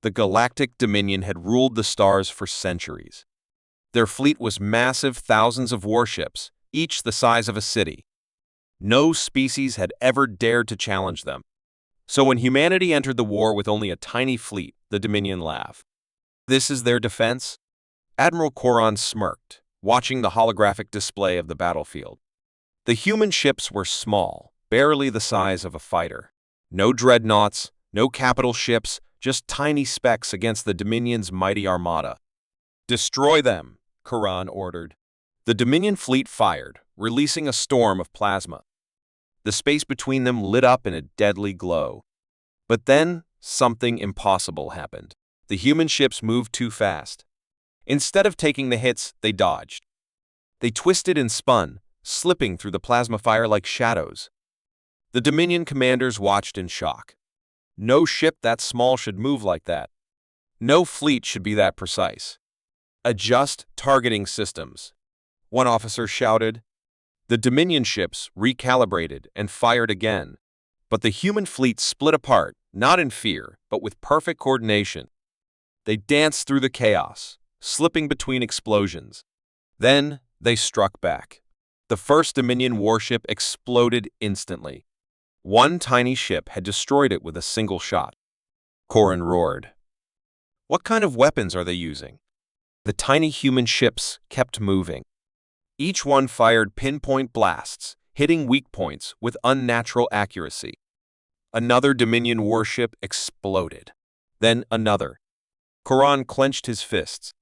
The Galactic Dominion had ruled the stars for centuries. Their fleet was massive, thousands of warships, each the size of a city. No species had ever dared to challenge them. So when humanity entered the war with only a tiny fleet, the Dominion laughed. This is their defense? Admiral Koran smirked, watching the holographic display of the battlefield. The human ships were small, barely the size of a fighter. No dreadnoughts, no capital ships, just tiny specks against the Dominion's mighty armada. Destroy them, Koran ordered. The Dominion fleet fired, releasing a storm of plasma. The space between them lit up in a deadly glow. But then, something impossible happened. The human ships moved too fast. Instead of taking the hits, they dodged. They twisted and spun, slipping through the plasma fire like shadows. The Dominion commanders watched in shock. No ship that small should move like that. No fleet should be that precise. Adjust targeting systems, one officer shouted. The Dominion ships recalibrated and fired again, but the human fleet split apart, not in fear, but with perfect coordination. They danced through the chaos, slipping between explosions. Then they struck back. The first Dominion warship exploded instantly. One tiny ship had destroyed it with a single shot. Koran roared. What kind of weapons are they using? The tiny human ships kept moving. Each one fired pinpoint blasts, hitting weak points with unnatural accuracy. Another Dominion warship exploded. Then another. Koran clenched his fists.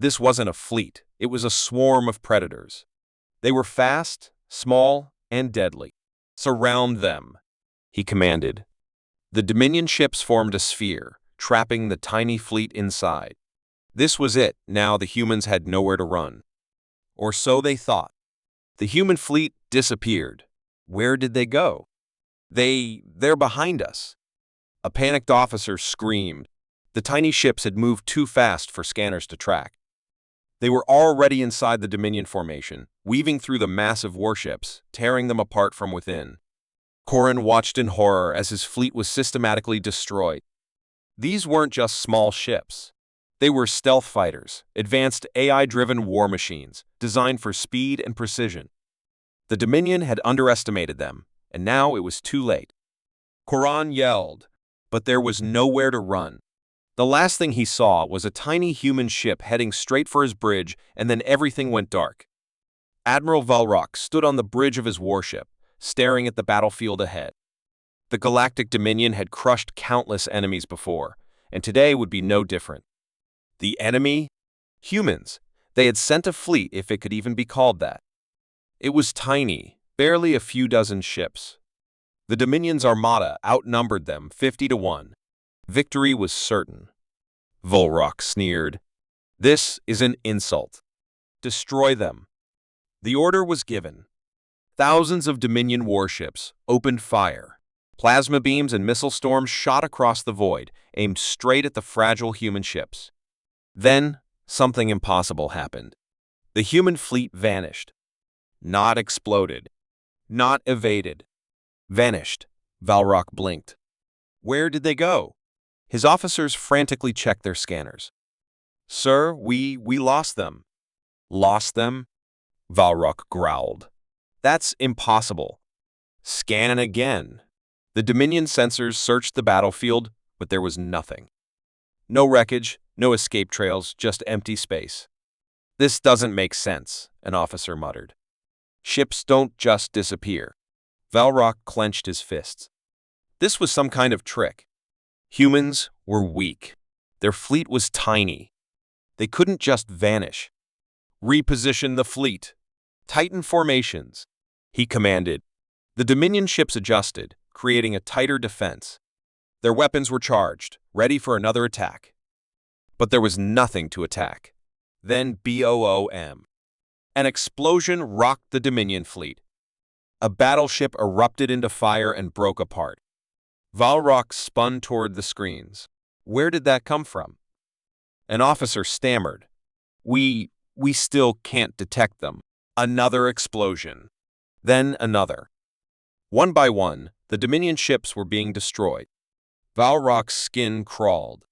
This wasn't a fleet, it was a swarm of predators. They were fast, small, and deadly. Surround them, he commanded. The Dominion ships formed a sphere, trapping the tiny fleet inside. This was it. Now the humans had nowhere to run. Or so they thought. The human fleet disappeared. Where did they go? They're behind us. A panicked officer screamed. The tiny ships had moved too fast for scanners to track. They were already inside the Dominion formation, weaving through the massive warships, tearing them apart from within. Koran watched in horror as his fleet was systematically destroyed. These weren't just small ships. They were stealth fighters, advanced AI-driven war machines, designed for speed and precision. The Dominion had underestimated them, and now it was too late. Koran yelled, but there was nowhere to run. The last thing he saw was a tiny human ship heading straight for his bridge, and then everything went dark. Admiral Valrock stood on the bridge of his warship, staring at the battlefield ahead. The Galactic Dominion had crushed countless enemies before, and today would be no different. The enemy? Humans. They had sent a fleet, if it could even be called that. It was tiny, barely a few dozen ships. The Dominion's armada outnumbered them 50-1. Victory was certain. Volrock sneered. This is an insult. Destroy them. The order was given. Thousands of Dominion warships opened fire. Plasma beams and missile storms shot across the void, aimed straight at the fragile human ships. Then, something impossible happened. The human fleet vanished. Not exploded. Not evaded. Vanished. Valrock blinked. Where did they go? His officers frantically checked their scanners. Sir, we lost them. Lost them? Valrock growled. That's impossible. Scan again. The Dominion sensors searched the battlefield, but there was nothing. No wreckage, no escape trails, just empty space. This doesn't make sense, an officer muttered. Ships don't just disappear. Valrock clenched his fists. This was some kind of trick. Humans were weak. Their fleet was tiny. They couldn't just vanish. Reposition the fleet. Tighten formations, he commanded. The Dominion ships adjusted, creating a tighter defense. Their weapons were charged, ready for another attack. But there was nothing to attack. Then BOOM. An explosion rocked the Dominion fleet. A battleship erupted into fire and broke apart. Valrock spun toward the screens. Where did that come from? An officer stammered. We still can't detect them. Another explosion. Then another. One by one, the Dominion ships were being destroyed. Valrock's skin crawled.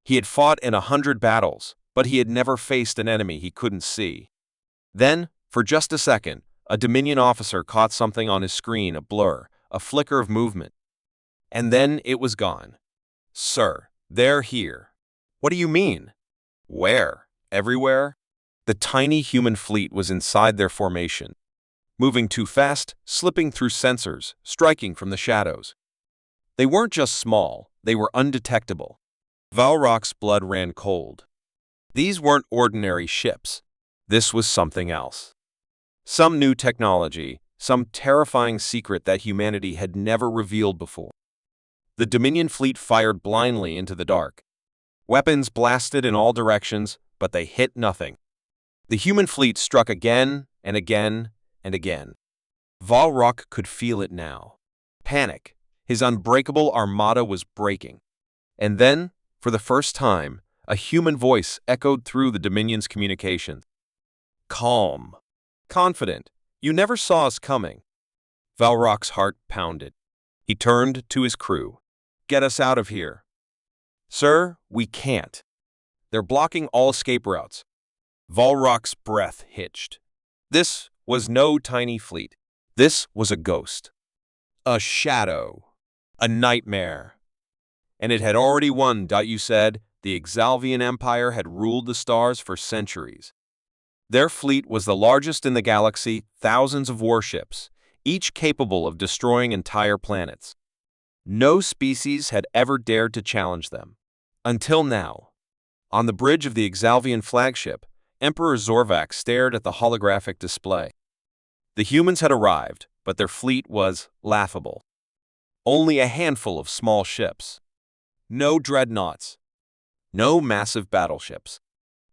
He had fought in 100 battles, but he had never faced an enemy he couldn't see. Then, for just a second, a Dominion officer caught something on his screen, a blur, a flicker of movement. And then it was gone. "Sir, they're here." "What do you mean?" "Where? Everywhere?" The tiny human fleet was inside their formation, moving too fast, slipping through sensors, striking from the shadows. They weren't just small, they were undetectable. Valrock's blood ran cold. These weren't ordinary ships. This was something else. Some new technology, some terrifying secret that humanity had never revealed before. The Dominion fleet fired blindly into the dark. Weapons blasted in all directions, but they hit nothing. The human fleet struck again and again and again. Valrock could feel it now. Panic. His unbreakable armada was breaking. And then, for the first time, a human voice echoed through the Dominion's communications. Calm. Confident. "You never saw us coming." Valrock's heart pounded. He turned to his crew. "Get us out of here." "Sir, we can't. They're blocking all escape routes." Valrock's breath hitched. This was no tiny fleet. This was a ghost. A shadow. A nightmare. And it had already won. You said the Exalvian Empire had ruled the stars for centuries. Their fleet was the largest in the galaxy, thousands of warships, each capable of destroying entire planets. No species had ever dared to challenge them. Until now. On the bridge of the Exalvian flagship, Emperor Zorvax stared at the holographic display. The humans had arrived, but their fleet was laughable. Only a handful of small ships. No dreadnoughts. No massive battleships.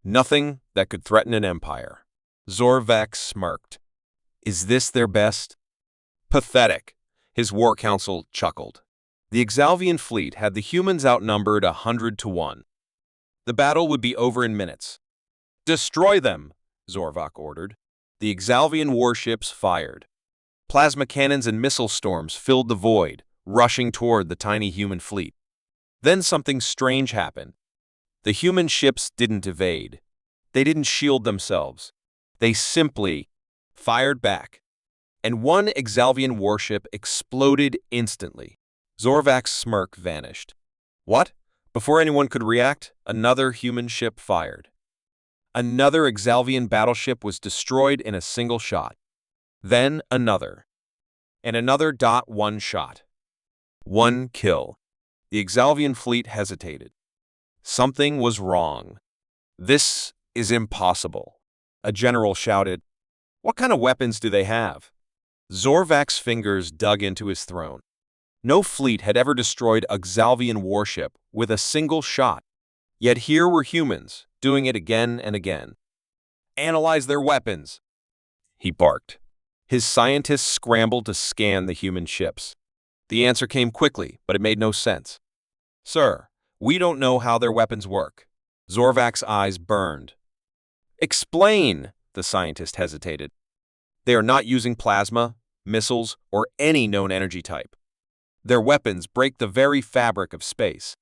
Nothing that could threaten an empire. Zorvax smirked. "Is this their best?" "Pathetic," his war council chuckled. The Exalvian fleet had the humans outnumbered 100 to 1. The battle would be over in minutes. "Destroy them," Zorvax ordered. The Exalvian warships fired. Plasma cannons and missile storms filled the void, rushing toward the tiny human fleet. Then something strange happened. The human ships didn't evade. They didn't shield themselves. They simply fired back. And one Exalvian warship exploded instantly. Zorvax's smirk vanished. "What?" Before anyone could react, another human ship fired. Another Exalvian battleship was destroyed in a single shot. Then another. And another. One shot. One kill. The Exalvian fleet hesitated. Something was wrong. "This is impossible," a general shouted. "What kind of weapons do they have?" Zorvax's fingers dug into his throne. No fleet had ever destroyed a Exalvian warship with a single shot. Yet here were humans, doing it again and again. "Analyze their weapons," he barked. His scientists scrambled to scan the human ships. The answer came quickly, but it made no sense. "Sir, we don't know how their weapons work." Zorvax's eyes burned. "Explain," the scientist hesitated. "They are not using plasma, missiles, or any known energy type. Their weapons break the very fabric of space.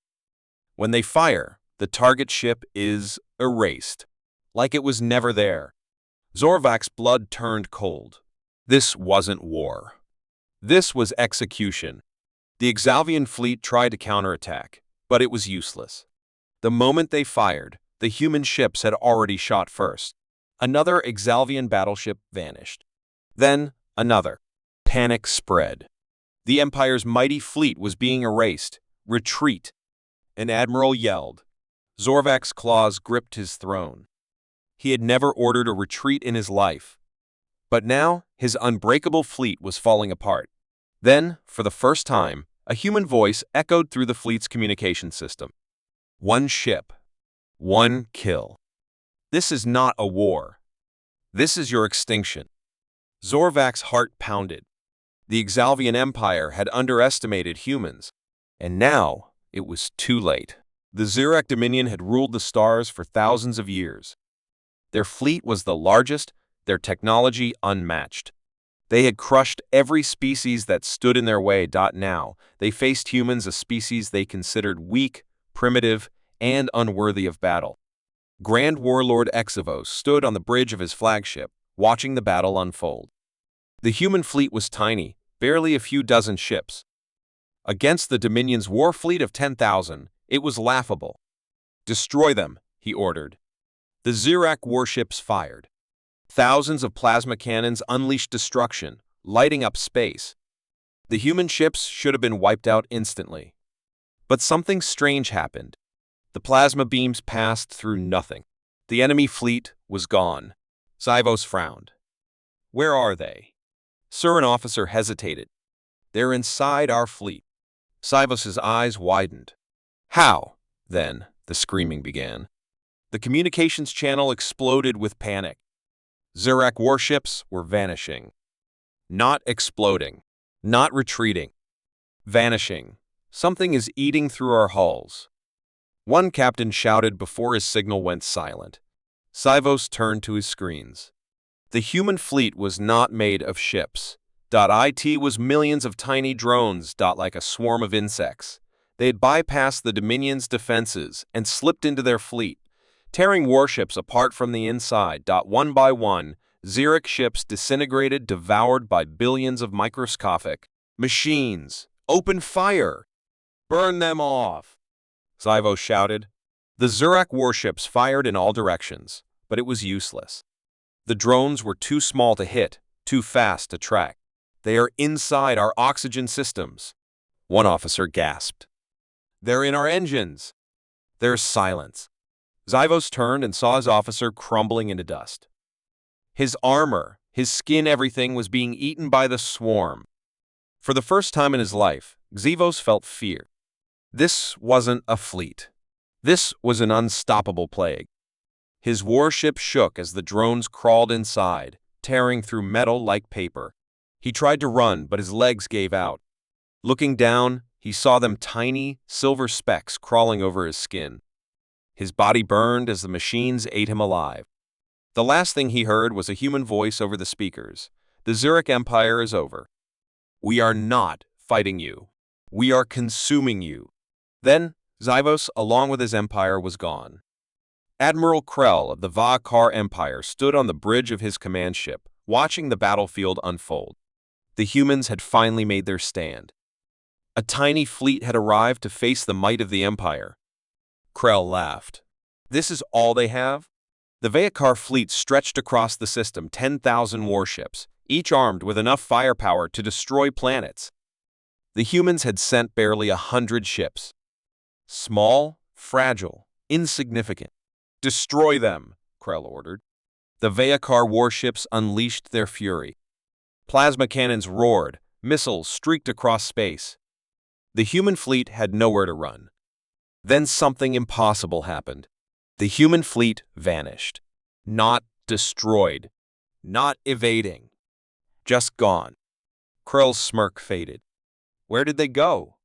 When they fire, the target ship is erased, like it was never there." Zorvax's blood turned cold. This wasn't war. This was execution. The Exalvian fleet tried to counterattack, but it was useless. The moment they fired, the human ships had already shot first. Another Exalvian battleship vanished. Then another. Panic spread. The Empire's mighty fleet was being erased. "Retreat!" An admiral yelled. Zorvax's claws gripped his throne. He had never ordered a retreat in his life. But now, his unbreakable fleet was falling apart. Then, for the first time, a human voice echoed through the fleet's communication system. "One ship. One kill. This is not a war. This is your extinction." Zorvax's heart pounded. The Exalvian Empire had underestimated humans, and now it was too late. The Xerac Dominion had ruled the stars for thousands of years. Their fleet was the largest, their technology unmatched. They had crushed every species that stood in their way. Now, they faced humans, a species they considered weak, primitive, and unworthy of battle. Grand Warlord Exivos stood on the bridge of his flagship, watching the battle unfold. The human fleet was tiny, barely a few dozen ships. Against the Dominion's war fleet of 10,000, it was laughable. "Destroy them," he ordered. The Zirak warships fired. Thousands of plasma cannons unleashed destruction, lighting up space. The human ships should have been wiped out instantly. But something strange happened. The plasma beams passed through nothing. The enemy fleet was gone. Xyvos frowned. "Where are they?" Sir, an officer hesitated. "They're inside our fleet." Xyvos's eyes widened. "How?" Then the screaming began. The communications channel exploded with panic. Zirak warships were vanishing. Not exploding. Not retreating. Vanishing. "Something is eating through our hulls." One captain shouted before his signal went silent. Xyvos turned to his screens. The human fleet was not made of ships. It was millions of tiny drones, like a swarm of insects. They had bypassed the Dominion's defenses and slipped into their fleet, tearing warships apart from the inside. One by one, Zirak ships disintegrated, devoured by billions of microscopic machines. "Open fire! Burn them off!" Xyvos shouted. The Zirak warships fired in all directions, but it was useless. The drones were too small to hit, too fast to track. "They are inside our oxygen systems," one officer gasped. "They're in our engines." There's silence. Xyvos turned and saw his officer crumbling into dust. His armor, his skin, everything was being eaten by the swarm. For the first time in his life, Xyvos felt fear. This wasn't a fleet. This was an unstoppable plague. His warship shook as the drones crawled inside, tearing through metal like paper. He tried to run, but his legs gave out. Looking down, he saw them tiny, silver specks crawling over his skin. His body burned as the machines ate him alive. The last thing he heard was a human voice over the speakers. "The Zirak Empire is over. We are not fighting you. We are consuming you." Then, Xyvos, along with his empire, was gone. Admiral Krell of the Vakar Empire stood on the bridge of his command ship, watching the battlefield unfold. The humans had finally made their stand. A tiny fleet had arrived to face the might of the Empire. Krell laughed. "This is all they have?" The Vakar fleet stretched across the system, 10,000 warships, each armed with enough firepower to destroy planets. The humans had sent barely 100 ships. Small, fragile, insignificant. "Destroy them," Krell ordered. The Vakar warships unleashed their fury. Plasma cannons roared, missiles streaked across space. The human fleet had nowhere to run. Then something impossible happened. The human fleet vanished. Not destroyed. Not evading. Just gone. Krell's smirk faded. Where did they go?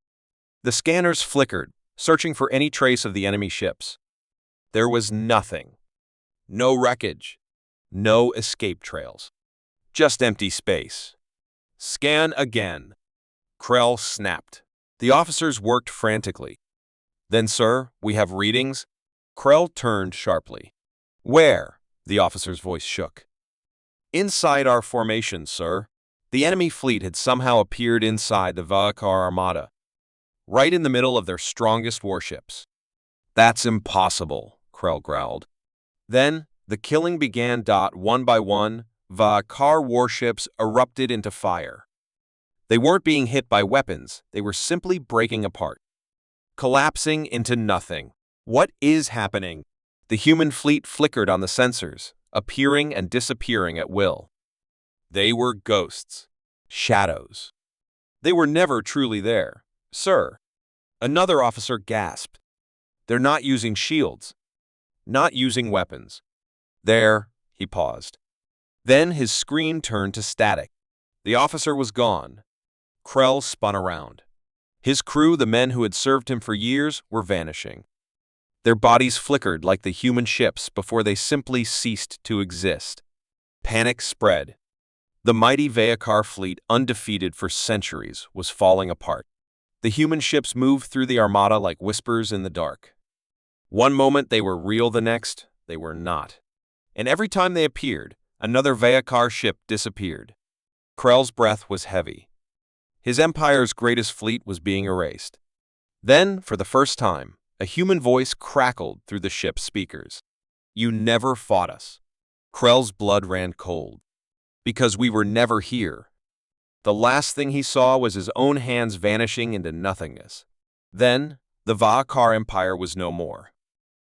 The scanners flickered, searching for any trace of the enemy ships. There was nothing. No wreckage. No escape trails. Just empty space. "Scan again." Krell snapped. The officers worked frantically. "Then, sir, we have readings?" Krell turned sharply. "Where?" The officer's voice shook. "Inside our formation, sir." The enemy fleet had somehow appeared inside the Vakar Armada, right in the middle of their strongest warships. "That's impossible," Krell growled. Then, the killing began. One by one, Vakar warships erupted into fire. They weren't being hit by weapons, they were simply breaking apart, collapsing into nothing. What is happening? The human fleet flickered on the sensors, appearing and disappearing at will. They were ghosts, shadows. They were never truly there. "Sir," another officer gasped. "They're not using shields, not using weapons. There," he paused. Then his screen turned to static. The officer was gone. Krell spun around. His crew, the men who had served him for years, were vanishing. Their bodies flickered like the human ships before they simply ceased to exist. Panic spread. The mighty Vakar fleet, undefeated for centuries, was falling apart. The human ships moved through the armada like whispers in the dark. One moment they were real, the next they were not. And every time they appeared, another Vayakar ship disappeared. Krell's breath was heavy. His empire's greatest fleet was being erased. Then, for the first time, a human voice crackled through the ship's speakers. "You never fought us." Krell's blood ran cold. "Because we were never here." The last thing he saw was his own hands vanishing into nothingness. Then, the Vayakar Empire was no more.